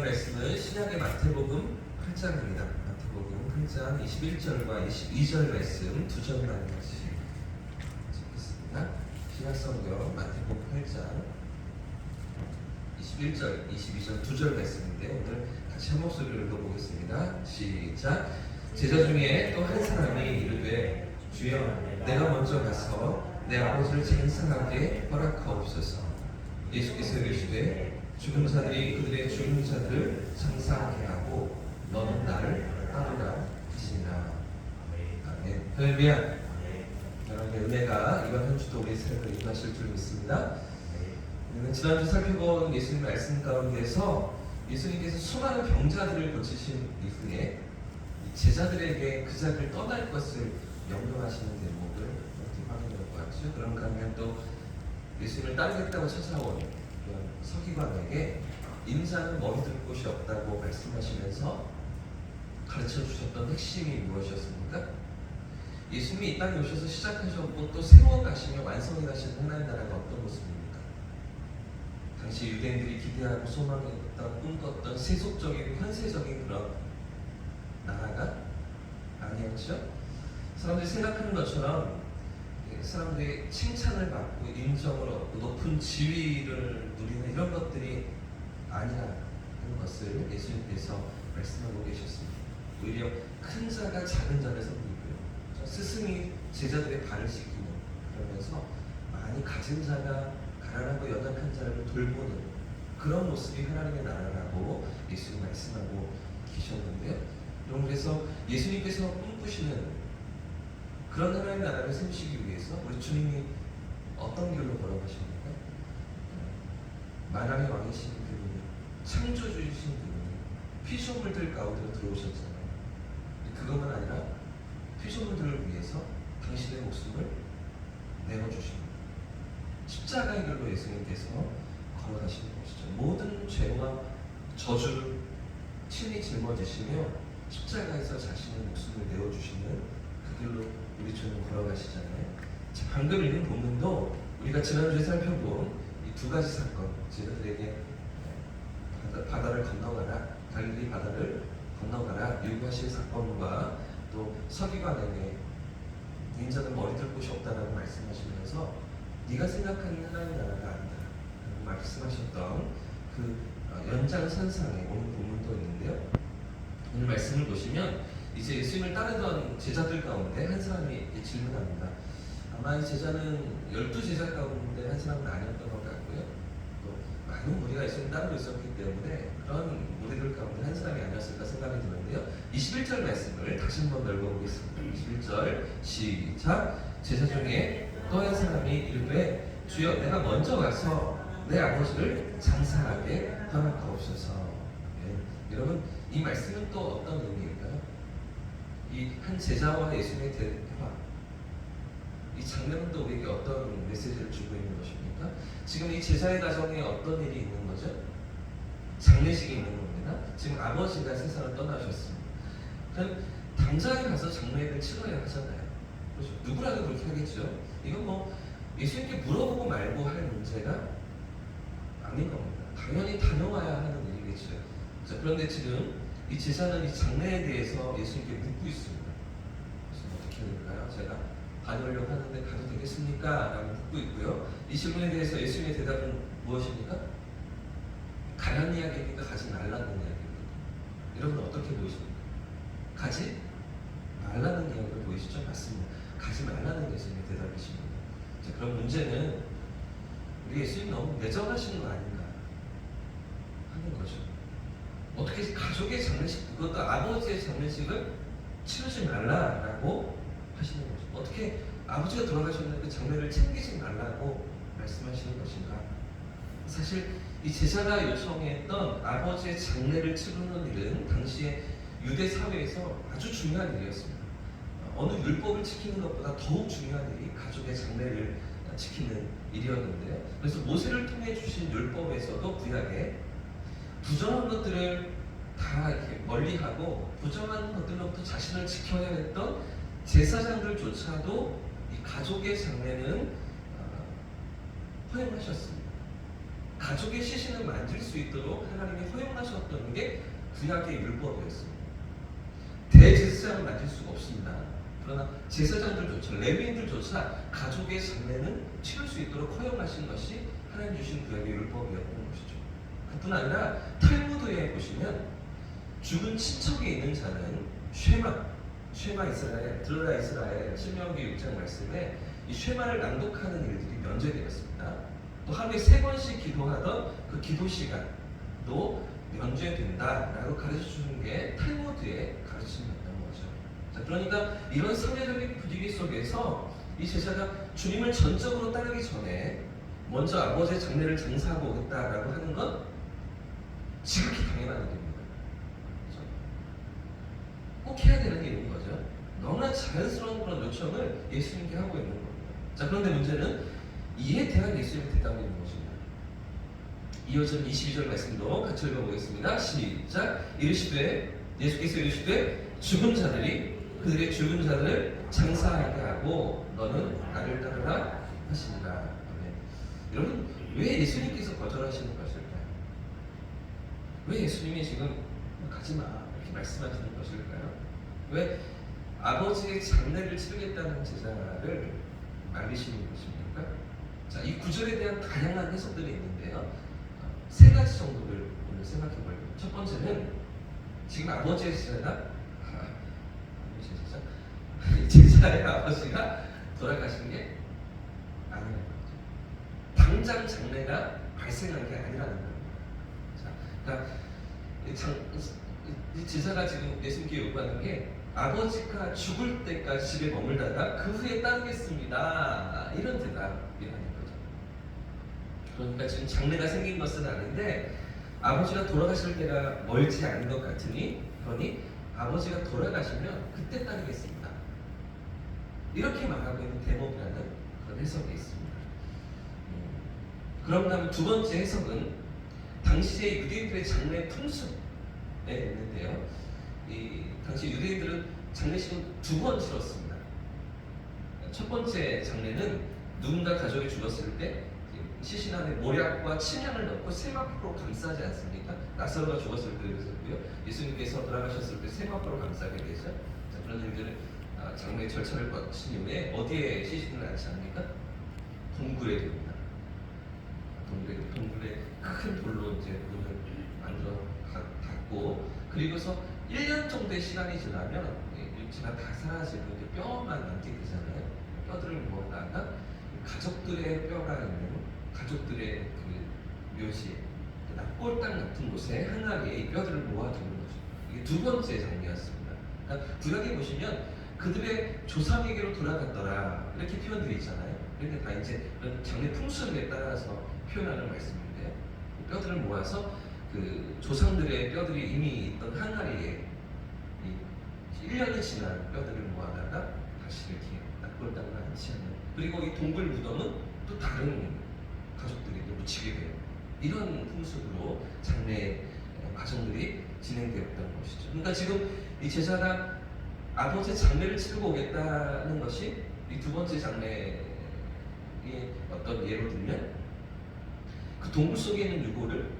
말씀은 신약의 마태복음 8장입니다. 마태복음 8장 21절과 22절 말씀 두 절만 같이 읽겠습니다. 신약 성경 마태복음 8장 21절, 22절 두 절 말씀인데 오늘 같이 한 목소리로 읽어보겠습니다. 시작. 제자 중에 또 한 사람이 이르되 주여 내가 먼저 가서 내 아버지를 장사하게 허락하옵소서. 예수께서 이르시되 죽은 자들이 그들의 죽은 자들을 장사하게 하고 너는 나를 따르라 하시니라. 아멘. 할렐루야. 여러분의 은혜가 이번 한 주도 우리 삶을 인도하실 줄 믿습니다. 지난주 살펴본 예수님 말씀 가운데서 예수님께서 수많은 병자들을 고치신 이후에 제자들에게 그 자리를 떠날 것을 명령하시는 대목을 확인해 보았죠. 그런가 하면 또 예수님을 따르겠다고 찾아온 서기관에게 인자는 머리 둘 곳이 없다고 말씀하시면서 가르쳐 주셨던 핵심이 무엇이었습니까? 예수님이 이 땅에 오셔서 시작하셨고 또 세워가시며 완성해 가시는 하나님 나라가 어떤 모습입니까? 당시 유대인들이 기대하고 소망했던 꿈꿨던 세속적이고 현세적인 그런 나라가 아니었죠. 사람들이 생각하는 것처럼 사람들이 칭찬을 받고 인정을 얻고 높은 지위를 누리는 이런 것들이 아니라는 것을 예수님께서 말씀하고 계셨습니다. 오히려 큰 자가 작은 자를 섬기고요, 스승이 제자들의 발을 씻기는, 그러면서 많이 가진 자가 가난하고 연약한 자를 돌보는 그런 모습이 하나님의 나라라고 예수님 말씀하고 계셨는데요. 그래서 예수님께서 꿈꾸시는 그런 하나님의 나라를 세우시기 위해서 우리 주님이 어떤 길로 걸어가십니까? 만왕의 왕이신 그분이, 창조주이신 그분이 피조물들 가운데로 들어오셨잖아요. 그것만 아니라 피조물들을 위해서 당신의 목숨을 내어주십니다. 십자가의 길로 예수님께서 걸어가시는 것이죠. 모든 죄와 저주를 친히 짊어지시며 십자가에서 자신의 목숨을 내어주시는 그 길로 우리 주님 걸어가시잖아요. 방금 읽은 본문도 우리가 지난주에 살펴본 이 두 가지 사건, 제자들에게 바다를 건너가라, 갈릴리 바다를 건너가라 요구하신 사건과 또 서기관에게 인자는 머리 둘 곳이 없다라고 말씀하시면서 네가 생각하는 하나님의 나라가 아니다 라고 말씀하셨던 그 연장선상에 오늘 본문도 있는데요. 오늘 말씀을 보시면 이제 예수님을 따르던 제자들 가운데 한 사람이 질문합니다. 아마 이 제자는 12제자 가운데 한 사람은 아니었던 것 같고요. 또 많은 무리가 예수님을 따르고 있었기 때문에 그런 무리들 가운데 한 사람이 아니었을까 생각이 드는데요. 21절 말씀을 다시 한번 읽어보겠습니다. 21절 시작. 제자 중에 또 한 사람이 이르되 주여 내가 먼저 가서 내 아버지를 장사하게 허락하옵소서. 네. 여러분 이 말씀은 또 어떤 의미일까요? 이 한 제자와 예수님의 대화, 이 장면은 또 우리에게 어떤 메시지를 주고 있는 것입니까? 지금 이 제자의 가정에 어떤 일이 있는 거죠? 장례식이 있는 겁니다. 지금 아버지가 세상을 떠나셨습니다. 그럼 당장에 가서 장례를 치러야 하잖아요. 그렇죠? 누구라도 그렇게 하겠죠. 이건 뭐 예수님께 물어보고 말고 할 문제가 아닌 겁니다. 당연히 다녀와야 하는 일이겠죠. 자, 그런데 지금 이 제자는 이 장례에 대해서 예수님께 묻고 있습니다. 그래서 어떻게 될까요? 제가 다녀오려고 하는데 가도 되겠습니까? 라고 묻고 있고요. 이 질문에 대해서 예수님의 대답은 무엇입니까? 가라는 이야기입니까? 가지 말라는 이야기입니까? 여러분 어떻게 보이십니까? 가지 말라는 이야기가 보이시죠? 맞습니다. 가지 말라는 예수님의 대답이십니다. 자, 그럼 문제는 우리 예수님 너무 매정하신 거 아닌가 하는 거죠. 어떻게 가족의 장례식, 그것도 아버지의 장례식을 치르지 말라라고 하시는 거죠. 어떻게 아버지가 돌아가셨는데 그 장례를 챙기지 말라고 말씀하시는 것인가? 사실 이 제자가 요청했던 아버지의 장례를 치르는 일은 당시에 유대 사회에서 아주 중요한 일이었습니다. 어느 율법을 지키는 것보다 더욱 중요한 일이 가족의 장례를 지키는 일이었는데요. 그래서 모세를 통해 주신 율법에서도 구약에 부정한 것들을 다 이렇게 멀리하고 부정한 것들로부터 자신을 지켜야 했던 제사장들조차도 이 가족의 장례는 허용하셨습니다. 가족의 시신을 만질 수 있도록 하나님이 허용하셨던 게 구약의 율법이었습니다. 대제사장을 만질 수가 없습니다. 그러나 제사장들조차 레위인들조차 가족의 장례는 치를 수 있도록 허용하신 것이 하나님 주신 구약의 율법이었던 것이죠. 그뿐 아니라 탈무드에 보시면 죽은 친척에 있는 자는 쉐마 이스라엘, 들으라 이스라엘 신명기 6장 말씀에 이 쉐마를 낭독하는 일들이 면제되었습니다. 또 하루에 3번씩 기도하던 그 기도 시간도 면제된다라고 가르쳐 주는 게 탈무드의 가르침이었던 거죠. 자, 그러니까 이런 사회적인 분위기 속에서 이 제자가 주님을 전적으로 따르기 전에 먼저 아버지의 장례를 장사하고 오겠다라고 하는 건 지극히 당연한 일입니다. 그렇죠? 꼭 해야 되는 일인 거죠. 너무나 자연스러운 그런 요청을 예수님께 하고 있는 겁니다. 자, 그런데 문제는 이에 대한 예수님의 대답이 있는 것입니다. 이어지는 22절 말씀도 같이 읽어보겠습니다. 시작. 예수께서 이르시되 죽은 자들이 그들의 죽은 자들을 장사하게 하고 너는 나를 따르라 하시니라. 여러분, 왜 예수님께서 거절하시는 것일까요? 왜 예수님이 지금 가지마 이렇게 말씀하시는 것일까요? 왜 아버지의 장례를 치르겠다는 제자를 말리시는 것입니까? 자, 이 구절에 대한 다양한 해석들이 있는데요. 3가지 정도를 오늘 생각해 볼게요. 첫 번째는 지금 아버지의 제자의 아버지가 돌아가신 게 아니라는 거죠. 당장 장례가 발생한 게 아니라는 겁니다. 자, 그러니까 이 제자가 지금 예수님께 요구하는 게 아버지가 죽을 때까지 집에 머물다가 그 후에 따르겠습니다. 이런 대답이라는 거죠. 그러니까 지금 장례가 생긴 것은 아닌데 아버지가 돌아가실 때가 멀지 않은 것 같으니 그러니 아버지가 돌아가시면 그때 따르겠습니다. 이렇게 말하고 있는 대목이라는 그런 해석이 있습니다. 그럼 다음 두 번째 해석은 당시의 유대인들의 장례 풍습에 있는데요. 당시 유대인들은 장례식을 2번 치렀습니다. 첫 번째 장례는 누군가 가족이 죽었을 때 시신 안에 모략과 침향을 넣고 세마포로 감싸지 않습니까? 나사로가 죽었을 때 그랬었고요. 예수님께서 돌아가셨을 때 세마포로 감싸게 되죠. 자, 그런 일들은 장례 절차를 거친 이후에 어디에 시신을 안지 않습니까? 동굴에 됩니다. 동굴에 큰 돌로 이제 문을 만들어 닫고 그리고서 1년 정도의 시간이 지나면 육체가 다 사라지고 이제 뼈만 남게 되잖아요. 뼈들을 모아다가 가족들의 뼈가 있는 가족들의 그 묘지, 납골당 같은 곳에 항아리에 이 뼈들을 모아두는 거죠. 이게 2번째 장례였습니다. 그러니까 구약에 보시면 그들의 조상에게로 돌아갔더라 이렇게 표현들이 있잖아요. 이렇게 다 이제 장례 풍습에 따라서 표현하는 말씀인데요. 뼈들을 모아서 그 조상들의 뼈들이 이미 있던 항아리에 1년이 지난 뼈들을 모아다가 다시 이렇게 납골당을 안치하는, 그리고 이 동굴 무덤은 또 다른 가족들이 묻히게 돼요. 이런 풍습으로 장례 과정들이 진행되었던 것이죠. 그러니까 지금 이 제자가 아버지의 장례를 치르고 오겠다는 것이 이 2번째 장례의 어떤 예로 들면 그 동굴 속에 있는 유골을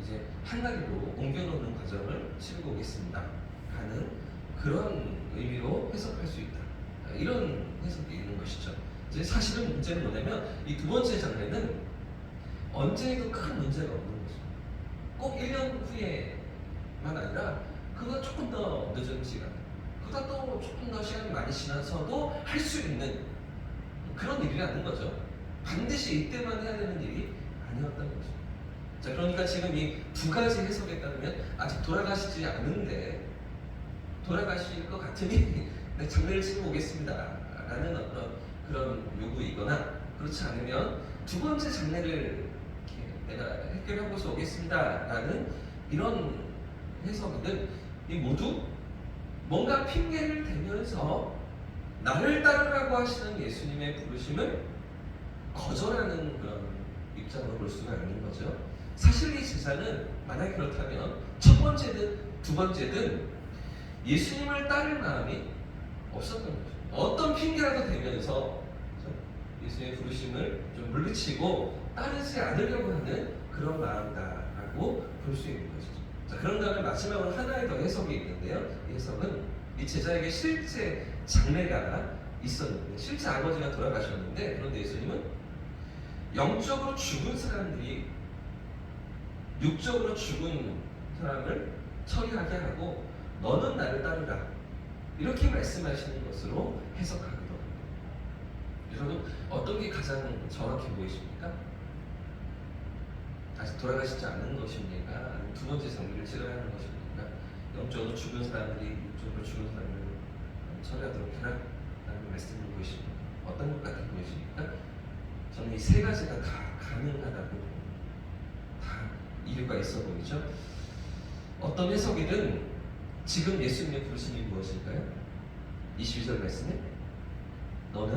이제 항아리로 옮겨놓는 과정을 치르고 오겠습니다 하는 그런 의미로 해석할 수 있다. 이런 해석이 있는 것이죠. 이제 사실은 문제는 뭐냐면 이 2번째 장례는 언제 해도 큰 문제가 없는 거죠. 꼭 1년 후에만 아니라 그거 조금 더 늦은 시간, 그보다 또 조금 더 시간이 많이 지나서도 할 수 있는 그런 일이라는 거죠. 반드시 이때만 해야 되는 일이 아니었던 거죠. 자, 그러니까 지금 이 2가지 해석에 따르면 아직 돌아가시지 않는데 돌아가실 것 같으니 장례를 치르고 오겠습니다 라는 어떤 그런 요구이거나, 그렇지 않으면 2번째 장례를 내가 해결하고서 오겠습니다 라는 이런 해석이든 이 모두 뭔가 핑계를 대면서 나를 따르라고 하시는 예수님의 부르심을 거절하는 그런 입장으로 볼 수가 있는 거죠. 사실 이 제자는 만약 그렇다면 첫 번째든 2번째든 예수님을 따를 마음이 없었던 거죠. 어떤 핑계라도 대면서 예수님의 부르심을 좀 물리치고 따르지 않으려고 하는 그런 마음이다라고 볼 수 있는 것이죠. 자, 그런 다음에 마지막으로 하나의 더 해석이 있는데요. 이 해석은 이 제자에게 실제 장래가 있었는데, 실제 아버지가 돌아가셨는데, 그런데 예수님은 영적으로 죽은 사람들이 육적으로 죽은 사람을 처리하게 하고 너는 나를 따르라 이렇게 말씀하시는 것으로 해석하기도 합니다. 여러분 어떤 게 가장 정확해 보이십니까? 아직 돌아가시지 않은 것입니까? 아니면 두 번째 장기를 치러야 하는 것입니까? 영적으로 죽은 사람들이 육적으로 죽은 사람을 처리하도록 해라 라는 말씀을 보이십니까? 어떤 것 같아 보이십니까? 저는 이 세 가지가 다 가능하다고 봅니다. 다 이유가 있어 보이죠? 어떤 해석이든 지금 예수님의 부르심이 무엇일까요? 22절 말씀에 너는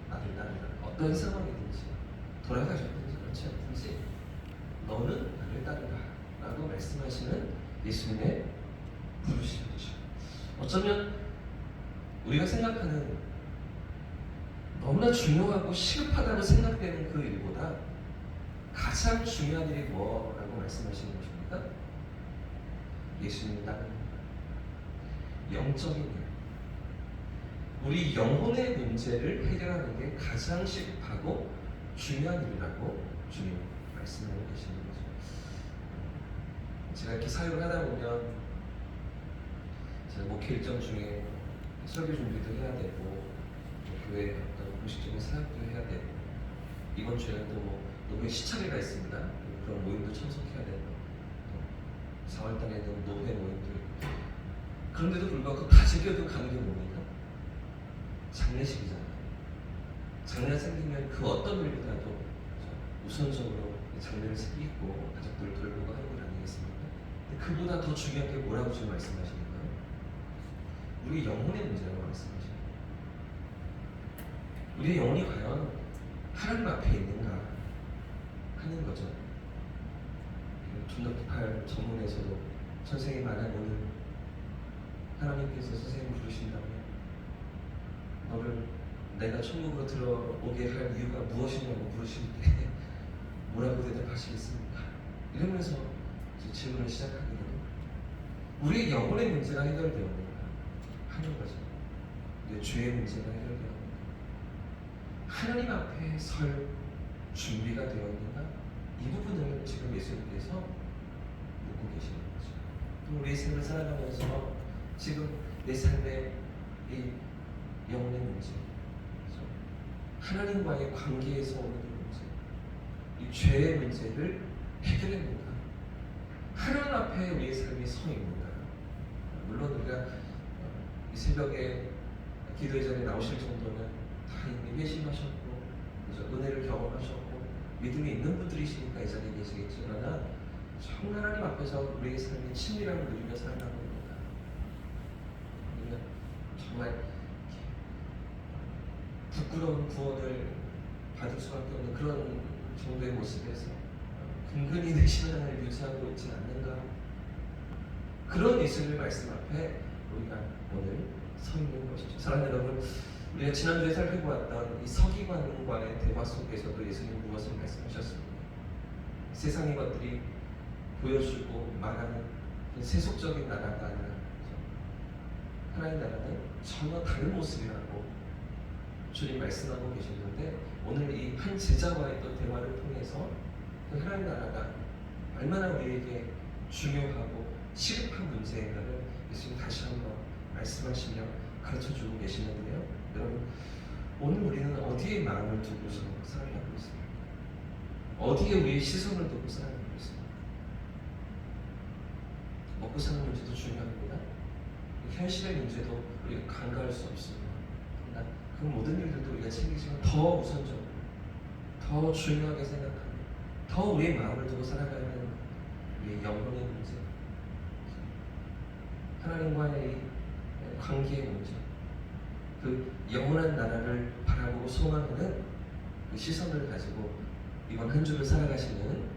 나를 따르라. 어떤 상황이든지 돌아가셨든지 그렇지 않든지 너는 나를 따르라 라고 말씀하시는 예수님의 부르심이죠. 어쩌면 우리가 생각하는 너무나 중요하고 시급하다고 생각되는 그 일보다 가장 중요한 일이 뭐라고 말씀하시는 것입니까? 예수님을 따르는 영적인 일, 우리 영혼의 문제를 해결하는 게 가장 시급하고 중요한 일이라고 주님 말씀하고 계시는 거죠. 제가 이렇게 사역을 하다 보면 제가 목회 일정 중에 설교 준비도 해야 되고 교회 어떤 공식적인 사역도 해야 되고 이번 주에는 또 노회 시차례가 있습니다. 그런 모임도 참석해야 되고 4월달에는 노회 모임도 있고 그런데도 불구하고 다 즐겨도 가는 게 뭡니까? 장례식이잖아요. 장례가 생기면 그 어떤 일보다도 우선적으로 장례를 챙기고 가족들을 돌보고 하는 것 아니겠습니까? 근데 그보다 더 중요한 게 뭐라고 지금 말씀하시는 거예요? 우리 영혼의 문제라고 말씀하시는 거예요. 우리의 영혼이 과연 하나님 앞에 있는가 하는 거죠. 존덕기팔 전문에서도 선생님 만약 오늘 하나님께서 선생님 부르신다면 너를 내가 천국으로 들어오게 할 이유가 무엇이냐고 물으실 때 뭐라고 대답하시겠습니까? 이러면서 질문을 시작하게 되는 우리의 영혼의 문제가 해결되었는가 하는 거죠. 우리의 죄의 문제가 해결되었는가, 하나님 앞에 설 준비가 되었는가, 이 부분을 지금 예수님께서 묻고 계시는 거죠. 또 우리의 삶을 살아가면서 지금 내 삶의 이 영혼의 문제, 그렇죠? 하나님과의 관계에서 오는 문제, 이 죄의 문제를 해결했는가, 하나님 앞에 우리의 삶이 서 있는가. 물론 우리가 이 새벽에 기도의 자리에 나오실 정도면 다 이미 회심하셨고 은혜를 경험하셨고 믿음이 있는 분들이시니까 이 자리에 계시겠죠. 그러나 정말 하나님 앞에서 우리의 삶의 친밀함을 누리며 살아가는 겁니다. 우리는 정말 부끄러운 구원을 받을 수밖에 없는 그런 정도의 모습에서 근근히 내 신앙을 유지하고 있지 않는가, 그런 예수님의 말씀 앞에 우리가 오늘 서 있는 것이죠. 사랑하는 여러분, 우리가 지난주에 살펴보았던 이 서기관과의 대화 속에서도 예수님은 무엇을 말씀하셨습니까? 세상의 것들이 보여주고 말하는 세속적인 나라가 아니라 하나님 나라는 전혀 다른 모습이라고 주님 말씀하고 계시는데, 오늘 이 한 제자와의 또 대화를 통해서 그 하나님 나라가 얼마나 우리에게 중요하고 시급한 문제인가를 예수님 다시 한번 말씀하시며 가르쳐주고 계시는데요. 여러분, 오늘 우리는 어디에 마음을 두고서 살아가고 있습니까? 어디에 우리의 시선을 두고 살아가고 있습니까? 먹고 사는 문제도 중요합니다. 현실의 문제도 우리가 간과할 수 없습니다. 그러나 그 모든 일들도 우리가 챙기지만 더 우선적으로, 더 중요하게 생각하며 더 우리의 마음을 두고 살아가는 우리의 영혼의 문제, 하나님과의 관계의 문제, 그 영원한 나라를 바라보고 소망하는 그 시선을 가지고 이번 한 주를 살아가시는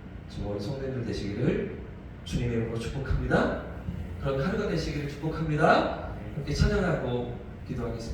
우리 성도님들 되시기를 주님의 이름으로 축복합니다. 그런 하루가 되시기를 축복합니다. 함께 찬양하고 기도하겠습니다.